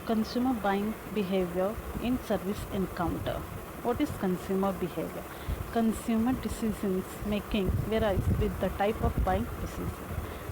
Consumer buying behavior in service encounter. What is consumer behavior? Consumer decisions making varies with the type of buying decision.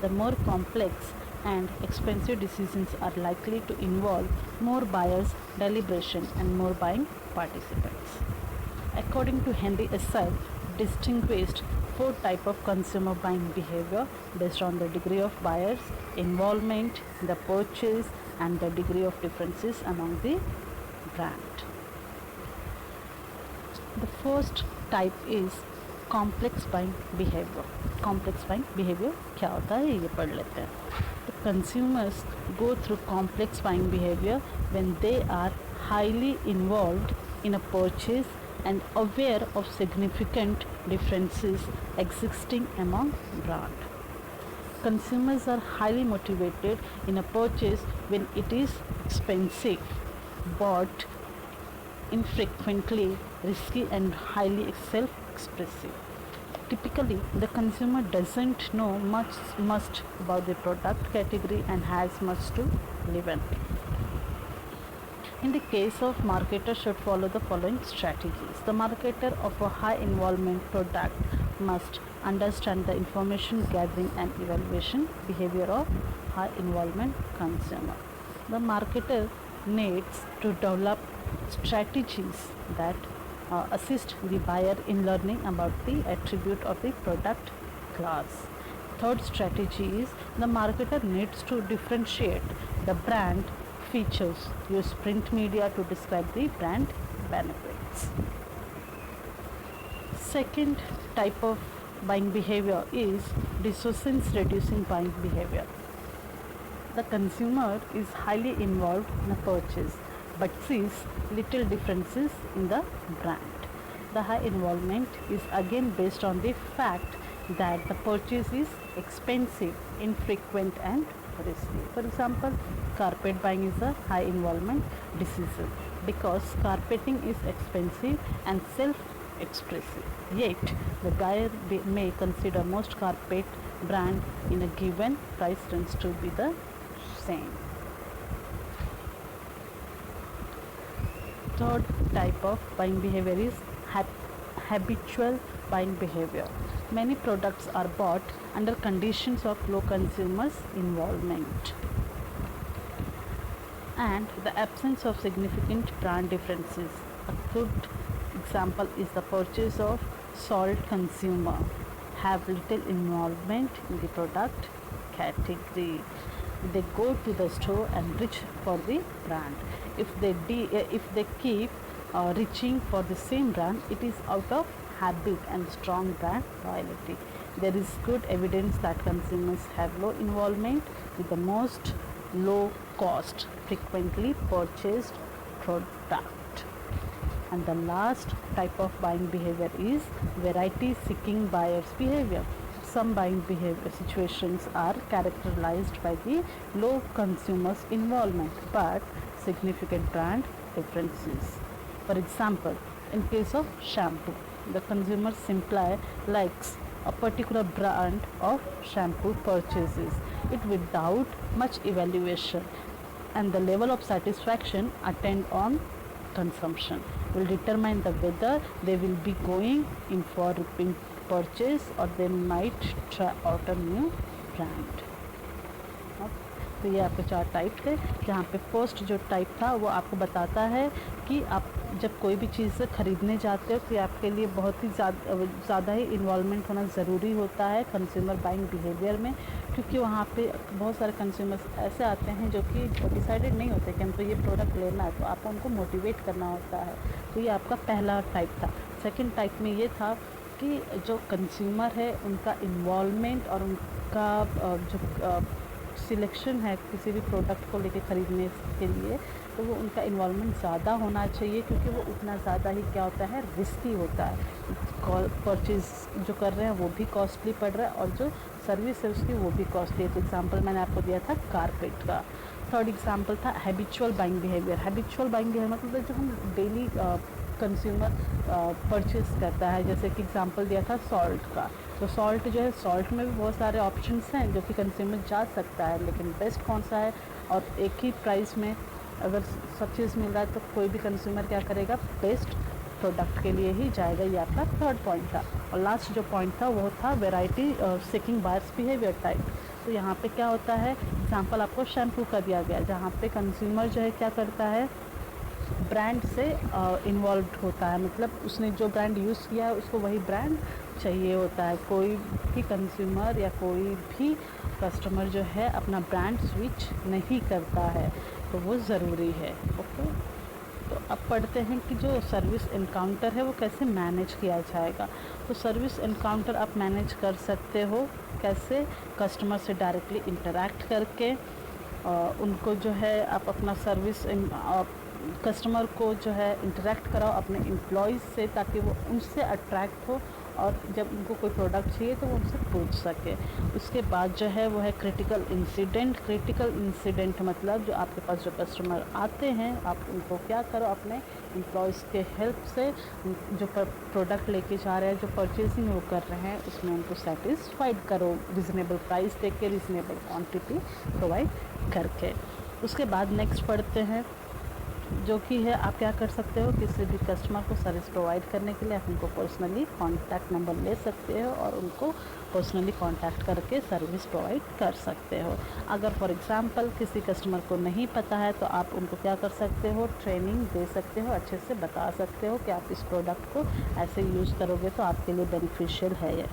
The more complex and expensive decisions are likely to involve more buyers' deliberation and more buying participants. According to Henry Esser, distinguished four types of consumer buying behavior based on the degree of buyers' involvement, the purchase, and the degree of differences among the brand. The first type is complex buying behavior. Complex buying behavior क्या होता है ये पढ़ लेते हैं. The consumers go through complex buying behavior when they are highly involved in a purchase and aware of significant differences existing among brands. Consumers are highly motivated in a purchase when it is expensive, bought infrequently, risky, and highly self-expressive. Typically, the consumer doesn't know much about the product category and has much to live in. In the case of marketer should follow the following strategies. The marketer of a high involvement product must understand the information gathering and evaluation behavior of high involvement consumer. The marketer needs to develop strategies that assist the buyer in learning about the attribute of the product class. Third strategy is the marketer needs to differentiate the brand features, use print media to describe the brand benefits. Second type of buying behavior is dissonance reducing buying behavior. The consumer is highly involved in a purchase but sees little differences in the brand. The high involvement is again based on the fact that the purchase is expensive, infrequent, and risky. For example, carpet buying is a high involvement decision because carpeting is expensive and self-expressive. Yet, the buyer may consider most carpet brand in a given price range to be the same. Third type of buying behavior is habitual buying behavior. Many products are bought under conditions of low consumers' involvement and the absence of significant brand differences. A good example is the purchase of salt. Consumer have little involvement in the product category. They go to the store and reach for the brand. If they keep reaching for the same brand, it is out of habit and strong brand loyalty. There is good evidence that consumers have low involvement with the most low cost, frequently purchased product. And the last type of buying behavior is variety seeking buyers behavior. Some buying behavior situations are characterized by the low consumers involvement but significant brand differences. For example, in case of shampoo, the consumer simply likes a particular brand of shampoo, purchases it without much evaluation, and the level of satisfaction attained on consumption will determine the whether they will be going in for repeat purchase or they might try out a new brand. तो ये आपके 4 type थे, जहाँ पे first जो type था वो आपको बताता है कि आप जब कोई भी चीज़ खरीदने जाते हो तो आपके लिए बहुत ही ज़्यादा ही इन्वॉल्वमेंट होना ज़रूरी होता है कंज्यूमर बाइंग बिहेवियर में, क्योंकि वहाँ पे बहुत सारे कंज्यूमर्स ऐसे आते हैं जो कि डिसाइडेड नहीं होते कि हमको ये प्रोडक्ट लेना है, तो आपको उनको मोटिवेट करना होता है. तो ये आपका पहला टाइप था. सेकेंड टाइप में ये था कि जो कंज्यूमर है उनका इन्वॉल्वमेंट और उनका जो सिलेक्शन है किसी भी प्रोडक्ट को लेके ख़रीदने के लिए, तो वो उनका इन्वॉल्वमेंट ज़्यादा होना चाहिए, क्योंकि वो उतना ज़्यादा ही क्या होता है, रिस्की होता है. परचेज़ जो कर रहे हैं वो भी कॉस्टली पड़ रहा है और जो सर्विस है उसकी वो भी कॉस्टली है. तो एग्जांपल मैंने आपको दिया था कारपेट का. थर्ड एग्जांपल था habitual buying behaviour. Habitual buying behaviour मतलब जो हम डेली कंज्यूमर परचेज़ करता है। जैसे कि एग्जांपल दिया था सॉल्ट का, तो सॉल्ट जो है, सॉल्ट में भी बहुत सारे ऑप्शंस हैं जो कि कंज्यूमर जा सकता है, लेकिन बेस्ट कौन सा है, और एक ही प्राइस में अगर सब चीज़ मिल रहा है तो कोई भी कंज्यूमर क्या करेगा, बेस्ट प्रोडक्ट के लिए ही जाएगा। ये आपका थर्ड पॉइंट था। और लास्ट जो पॉइंट था वो था variety seeking buyers behaviour type. तो यहाँ पे क्या होता है, एग्जांपल आपको शैम्पू का दिया गया, जहाँ पे कंज्यूमर जो है क्या करता है, ब्रांड से इन्वॉल्व होता है, मतलब उसने जो ब्रांड यूज़ किया है उसको वही ब्रांड चाहिए होता है। कोई भी कंज्यूमर या कोई भी कस्टमर जो है अपना ब्रांड स्विच नहीं करता है, तो वो ज़रूरी है। ओके, तो अब पढ़ते हैं कि जो सर्विस एनकाउंटर है वो कैसे मैनेज किया जाएगा। तो सर्विस एनकाउंटर आप मैनेज कर सकते हो कैसे, कस्टमर से डायरेक्टली इंटरेक्ट करके, उनको जो है आप अपना सर्विस कस्टमर को जो है इंटरेक्ट कराओ अपने एम्प्लॉयज़ से, ताकि वो उनसे अट्रैक्ट हो और जब उनको कोई प्रोडक्ट चाहिए तो वो उनसे पूछ सके। उसके बाद जो है वो है क्रिटिकल इंसिडेंट। क्रिटिकल इंसिडेंट मतलब जो आपके पास जो कस्टमर आते हैं, आप उनको क्या करो, अपने एम्प्लॉयज़ के हेल्प से जो प्रोडक्ट लेके जा रहे हैं, जो परचेजिंग वो कर रहे हैं, उसमें उनको सेटिस्फाइड करो, रिजनेबल प्राइस दे के, रिजनेबल क्वान्टिटी प्रोवाइड करके। उसके बाद नेक्स्ट पढ़ते हैं जो कि है, आप क्या कर सकते हो, किसी भी कस्टमर को सर्विस प्रोवाइड करने के लिए आप उनको पर्सनली कॉन्टैक्ट नंबर ले सकते हो और उनको पर्सनली कॉन्टैक्ट करके सर्विस प्रोवाइड कर सकते हो। अगर फॉर एग्जांपल किसी कस्टमर को नहीं पता है तो आप उनको क्या कर सकते हो, ट्रेनिंग दे सकते हो, अच्छे से बता सकते हो कि आप इस प्रोडक्ट को ऐसे यूज़ करोगे तो आपके लिए बेनिफिशियल है ये।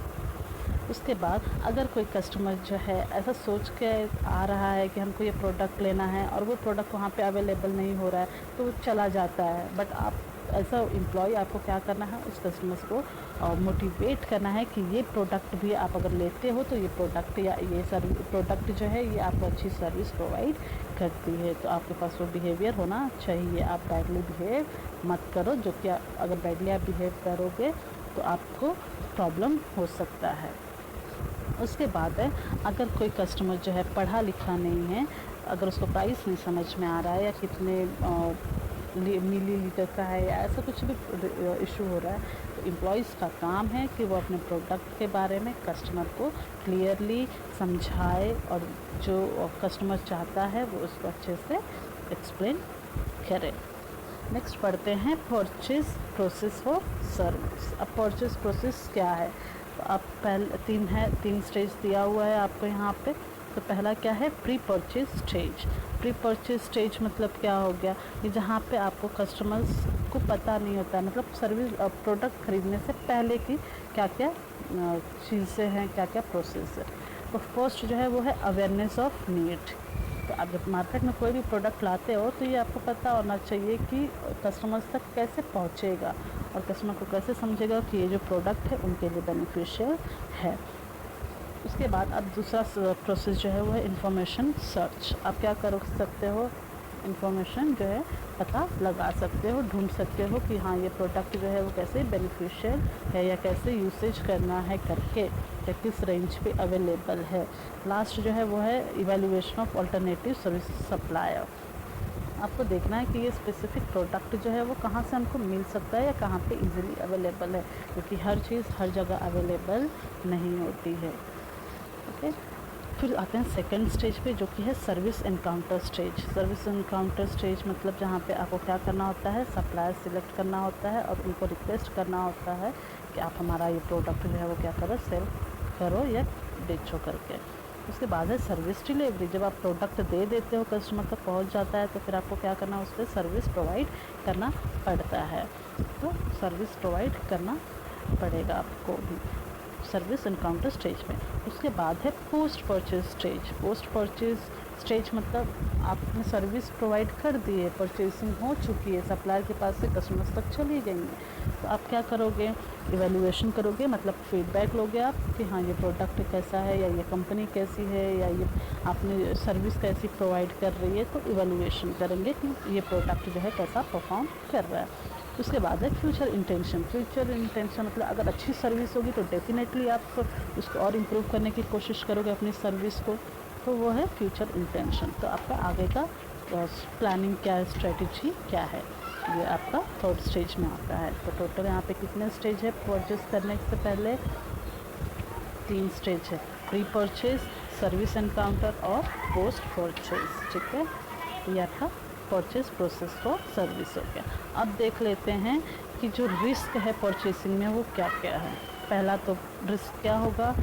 उसके बाद अगर कोई कस्टमर जो है ऐसा सोच के आ रहा है कि हमको ये प्रोडक्ट लेना है और वो प्रोडक्ट वहाँ पे अवेलेबल नहीं हो रहा है तो वो चला जाता है, बट आप एज अ एम्प्लॉय आपको क्या करना है, उस कस्टमर्स को मोटिवेट करना है कि ये प्रोडक्ट भी आप अगर लेते हो तो ये प्रोडक्ट या ये प्रोडक्ट जो है ये आपको अच्छी सर्विस प्रोवाइड करती है, तो आपके पास वो बिहेवियर होना चाहिए। आप बैडली बिहेव मत करो, जो कि अगर बैडली आप बिहेव करोगे तो आपको प्रॉब्लम हो सकता है। उसके बाद है, अगर कोई कस्टमर जो है पढ़ा लिखा नहीं है, अगर उसको प्राइस नहीं समझ में आ रहा है या कितने मिली लीटर का है या ऐसा कुछ भी इशू हो रहा है, तो एम्प्लॉयज़ का काम है कि वो अपने प्रोडक्ट के बारे में कस्टमर को क्लियरली समझाए और जो कस्टमर चाहता है वो उसको अच्छे से एक्सप्लेन करे। नेक्स्ट पढ़ते हैं परचेज़ प्रोसेस फॉर सर्विस। अब परचेज़ प्रोसेस क्या है, तो आप पहले तीन स्टेज दिया हुआ है आपको यहाँ पे। तो पहला क्या है, pre purchase stage. Pre purchase stage मतलब क्या हो गया, कि जहाँ पे आपको कस्टमर्स को पता नहीं होता है, मतलब सर्विस प्रोडक्ट ख़रीदने से पहले की क्या क्या चीज़ें हैं, क्या क्या प्रोसेस है। तो फर्स्ट जो है वो है अवेयरनेस ऑफ नीड। तो आप जब मार्केट में कोई भी प्रोडक्ट लाते हो तो ये आपको पता होना चाहिए कि कस्टमर्स तक कैसे पहुँचेगा और कस्टमर को कैसे समझेगा कि ये जो प्रोडक्ट है उनके लिए बेनिफिशियल है। उसके बाद अब दूसरा प्रोसेस जो है वो है इंफॉर्मेशन सर्च। आप क्या कर सकते हो, इंफॉर्मेशन जो है पता लगा सकते हो, ढूंढ सकते हो कि हाँ ये प्रोडक्ट जो है वो कैसे बेनिफिशियल है या कैसे यूसेज करना है करके, या किस रेंज पे अवेलेबल है। लास्ट जो है वो है evaluation of alternative service supplier. आपको देखना है कि ये स्पेसिफिक प्रोडक्ट जो है वो कहाँ से हमको मिल सकता है या कहाँ पे इजीली अवेलेबल है, क्योंकि हर चीज़ हर जगह अवेलेबल नहीं होती है। ओके, फिर आते हैं सेकंड स्टेज पे, जो कि है service encounter stage. Service encounter stage मतलब जहाँ पे आपको क्या करना होता है, सप्लायर सिलेक्ट करना होता है और उनको रिक्वेस्ट करना होता है कि आप हमारा ये प्रोडक्ट जो है वो क्या करो, सेल करो या बेचो करके। उसके बाद है सर्विस डिलीवरी। जब आप प्रोडक्ट दे देते हो, कस्टमर तक पहुंच जाता है, तो फिर आपको क्या करना है, उस पर सर्विस प्रोवाइड करना पड़ता है। तो सर्विस प्रोवाइड करना पड़ेगा आपको भी सर्विस एनकाउंटर स्टेज में। उसके बाद है post purchase stage. Post purchase stage मतलब आपने सर्विस प्रोवाइड कर दी है, परचेसिंग हो चुकी है, सप्लायर के पास से कस्टमर्स तक चली गई है, तो आप क्या करोगे, इवैल्यूएशन करोगे, मतलब फीडबैक लोगे आप कि हाँ ये प्रोडक्ट कैसा है या ये कंपनी कैसी है या ये आपने सर्विस कैसी प्रोवाइड कर रही है, तो इवैल्यूएशन करेंगे कि ये प्रोडक्ट जो है कैसा परफॉर्म कर रहा है। उसके बाद है फ्यूचर इंटेंशन। फ्यूचर इंटेंशन मतलब अगर अच्छी सर्विस होगी तो डेफिनेटली आप उसको और इम्प्रूव करने की कोशिश करोगे अपनी सर्विस को, तो वो है फ्यूचर इंटेंशन। तो आपका आगे का प्लानिंग क्या है, स्ट्रेटजी क्या है। ये आपका थर्ड स्टेज में आता है। तो टोटल यहाँ पे कितने स्टेज है परचेज करने से पहले? 3 स्टेज है, प्री परचेज, सर्विस एनकाउंटर और पोस्ट परचेज। ठीक है, ये आपका परचेज प्रोसेस फॉर सर्विस हो गया। अब देख लेते हैं कि जो रिस्क है परचेसिंग में वो क्या क्या है। पहला तो रिस्क क्या होगा?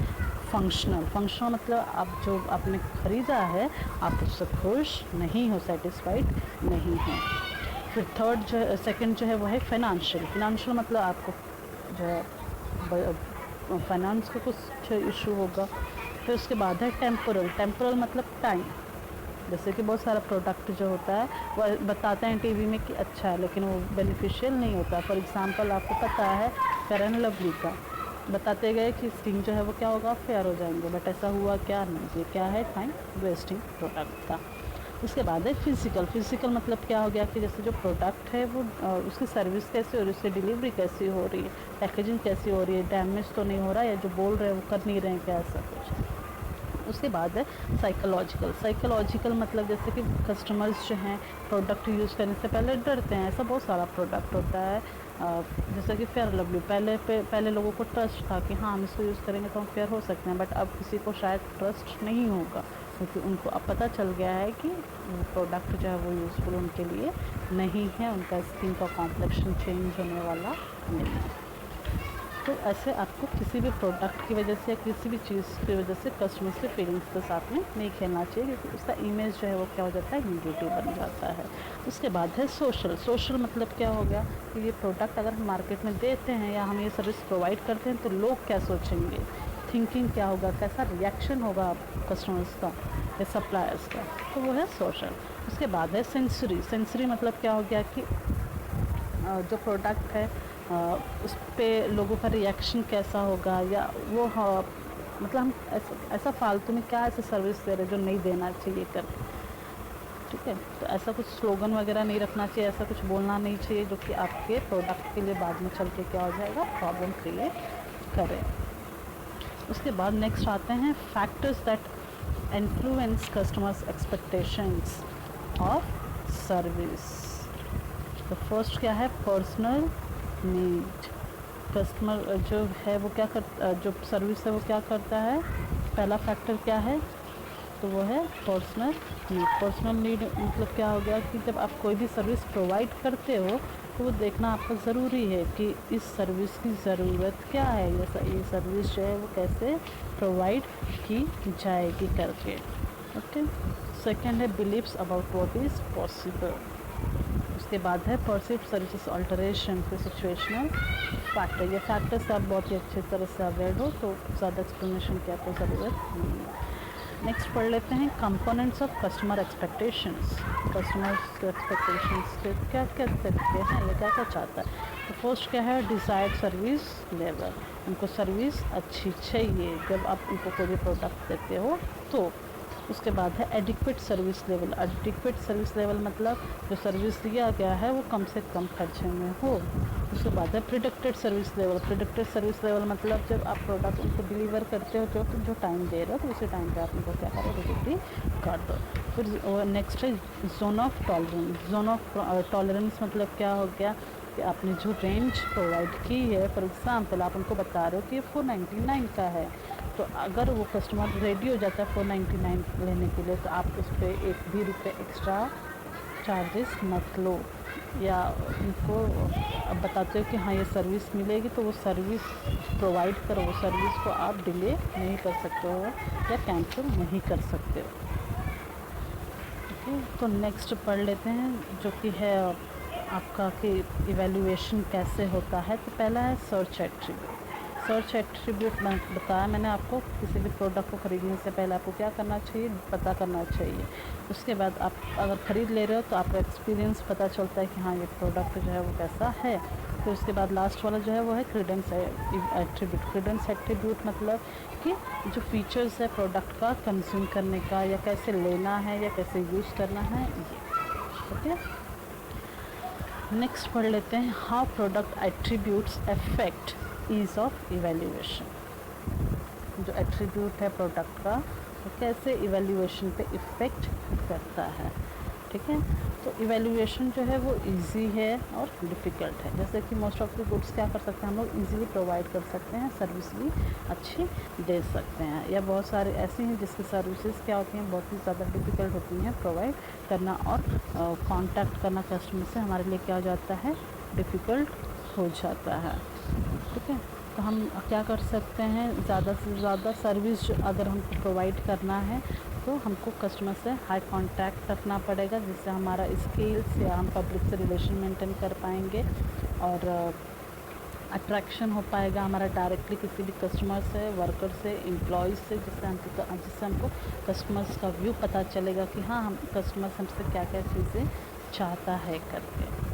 फंक्शनल मतलब आप जो आपने ख़रीदा है आप उससे खुश नहीं हो, सेटिस्फाइड नहीं है। फिर थर्ड जो है, सेकंड जो है वो है फाइनेंशियल मतलब आपको जो है फाइनेंस का कुछ इशू होगा। फिर उसके बाद है टेम्पोरल मतलब टाइम। जैसे कि बहुत सारा प्रोडक्ट जो होता है वो बताते हैं टीवी में कि अच्छा है, लेकिन वो बेनिफिशियल नहीं होता। फॉर एग्जांपल आपको पता है फेयर एंड लवली का बताते गए कि स्किन जो है वो क्या होगा, फेयर हो जाएंगे, बट ऐसा हुआ क्या नहीं। ये क्या है? टाइम वेस्टिंग प्रोडक्ट था। उसके बाद है फिज़िकल मतलब क्या हो गया कि जैसे जो प्रोडक्ट है वो उसकी सर्विस कैसी हो रही है, उसकी डिलीवरी कैसी हो रही है, पैकेजिंग कैसी हो रही है, डैमेज तो नहीं हो रहा है, या जो बोल रहे हैं वो कर नहीं रहे हैं क्या, ऐसा कुछ। उसके बाद है साइकोलॉजिकल मतलब जैसे कि कस्टमर्स जो हैं प्रोडक्ट यूज़ करने से पहले डरते हैं। ऐसा बहुत सारा प्रोडक्ट होता है जैसे कि फेयर लवली पहले लोगों को ट्रस्ट था कि हाँ हम इसको यूज़ करेंगे तो हम फेयर हो सकते हैं, बट अब किसी को शायद ट्रस्ट नहीं होगा क्योंकि उनको अब पता चल गया है कि प्रोडक्ट जो है वो यूज़फुल उनके लिए नहीं है, उनका स्किन का कॉम्प्लेक्शन चेंज होने वाला नहीं है। तो ऐसे आपको किसी भी प्रोडक्ट की वजह से या किसी भी चीज़ की वजह से कस्टमर्स के फीलिंग्स के साथ में नहीं खेलना चाहिए, क्योंकि उसका इमेज जो है वो क्या हो जाता है, नेगेटिव बन जाता है। उसके बाद है सोशल मतलब क्या हो गया कि ये प्रोडक्ट अगर हम मार्केट में देते हैं या हम ये सर्विस प्रोवाइड करते हैं तो लोग क्या सोचेंगे, थिंकिंग क्या होगा, कैसा रिएक्शन होगा कस्टमर्स का या सप्लायर्स का, तो वो है सोशल। उसके बाद है सेंसरी मतलब क्या हो गया कि जो प्रोडक्ट है उस पर लोगों का रिएक्शन कैसा होगा, या वो मतलब हम ऐसा फालतू में क्या ऐसा सर्विस दे रहे जो नहीं देना चाहिए करके। ठीक है, तो ऐसा कुछ स्लोगन वगैरह नहीं रखना चाहिए, ऐसा कुछ बोलना नहीं चाहिए जो कि आपके प्रोडक्ट के लिए बाद में चल के क्या हो जाएगा, प्रॉब्लम क्रिएट करे। उसके बाद नेक्स्ट आते हैं factors that influence customers expectations of service. तो फर्स्ट क्या है, पर्सनल नीड। कस्टमर जो है वो क्या करता, जो सर्विस है वो क्या करता है, पहला फैक्टर क्या है, तो वो है पर्सनल नीड मतलब क्या हो गया कि जब आप कोई भी सर्विस प्रोवाइड करते हो तो वो देखना आपका ज़रूरी है कि इस सर्विस की ज़रूरत क्या है, ये सर्विस जो है वो कैसे प्रोवाइड की जाएगी करके। ओके, सेकेंड है believes about what is possible. उसके बाद है परसिव्ड सर्विसेज अल्टरेशन के सिचुएशनल फैक्टर। ये फैक्टर्स आप बहुत ही अच्छे तरह से अवेयर हो तो ज़्यादा एक्सप्लेनेशन की आपको ज़रूरत नहीं है। नेक्स्ट पढ़ लेते हैं components of customer expectations. Customers expectations के क्या क्या तरीके हैं, ये क्या क्या चाहता है। तो फर्स्ट क्या है, डिज़ायर्ड सर्विस लेवल। उनको सर्विस अच्छी चाहिए जब आप उनको कोई भी प्रोडक्ट देते हो तो। उसके बाद है adequate service level. Adequate service level मतलब जो सर्विस दिया गया है वो कम से कम खर्चे में हो। उसके बाद है predicted service level. Predicted service level मतलब जब आप प्रोडक्ट उनको डिलीवर करते हो जो टाइम दे रहे हो तो उसी टाइम पे आप उनको क्या करो, डिलीवरी कर दो। फिर नेक्स्ट है zone of tolerance. Zone of tolerance मतलब क्या हो गया कि आपने जो रेंज प्रोवाइड की है, फॉर एग्ज़ाम्पल आप उनको बता रहे हो कि ये 499 का है, तो अगर वो कस्टमर रेडी हो जाता है 499 लेने के लिए तो आप उस पर 1 भी रुपये एक्स्ट्रा चार्जेस मत लो, या उनको अब बताते हो कि हाँ ये सर्विस मिलेगी तो वो सर्विस प्रोवाइड करो, वो सर्विस को आप डिले नहीं कर सकते हो या कैंसिल नहीं कर सकते हो। ठीक, तो नेक्स्ट पढ़ लेते हैं जो कि है आपका कि इवैल्यूएशन कैसे होता है। तो पहला है सर्च एट्रीब्यूट। सर्च एट्रीब्यूट बताया मैंने आपको, किसी भी प्रोडक्ट को ख़रीदने से पहले आपको क्या करना चाहिए, पता करना चाहिए। उसके बाद आप अगर ख़रीद ले रहे हो तो आपका एक्सपीरियंस पता चलता है कि हाँ ये प्रोडक्ट जो है वो कैसा है। फिर उसके बाद लास्ट वाला जो है वो है क्रेडेंस एट्रीब्यूट। क्रेडेंस एट्रीब्यूट मतलब कि जो फीचर्स है प्रोडक्ट का कंज्यूम करने का, या कैसे लेना है या कैसे यूज़ करना है ये। ओके, नेक्स्ट पढ़ लेते हैं how product attributes affect ease of evaluation. जो एट्रीब्यूट है प्रोडक्ट का वो कैसे इवैल्यूएशन पे इफ़ेक्ट करता है। ठीक है। तो इवैल्यूएशन जो है वो इजी है और डिफ़िकल्ट है। जैसे कि मोस्ट ऑफ द गुड्स क्या कर सकते हैं हम लोग, इजीली प्रोवाइड कर सकते हैं, सर्विस भी अच्छी दे सकते हैं, या बहुत सारे ऐसे हैं जिसकी सर्विसेज क्या होती हैं, बहुत ही ज़्यादा डिफ़िकल्ट होती हैं प्रोवाइड करना, और कांटेक्ट करना कस्टमर से हमारे लिए क्या हो जाता है, डिफ़िकल्ट हो जाता है। ठीक है, तो हम क्या कर सकते हैं, ज़्यादा से ज़्यादा सर्विस अगर हमको प्रोवाइड करना है तो हमको कस्टमर से हाई कांटेक्ट रखना पड़ेगा, जिससे हमारा स्किल्स या हम पब्लिक से रिलेशन मेंटेन कर पाएंगे, और अट्रैक्शन हो पाएगा हमारा डायरेक्टली किसी भी कस्टमर से, वर्कर से, एम्प्लॉयज़ से, जिससे हमको कस्टमर्स का व्यू पता चलेगा कि हाँ, हम कस्टमर्स हमसे क्या क्या चीज़ें चाहता है करके।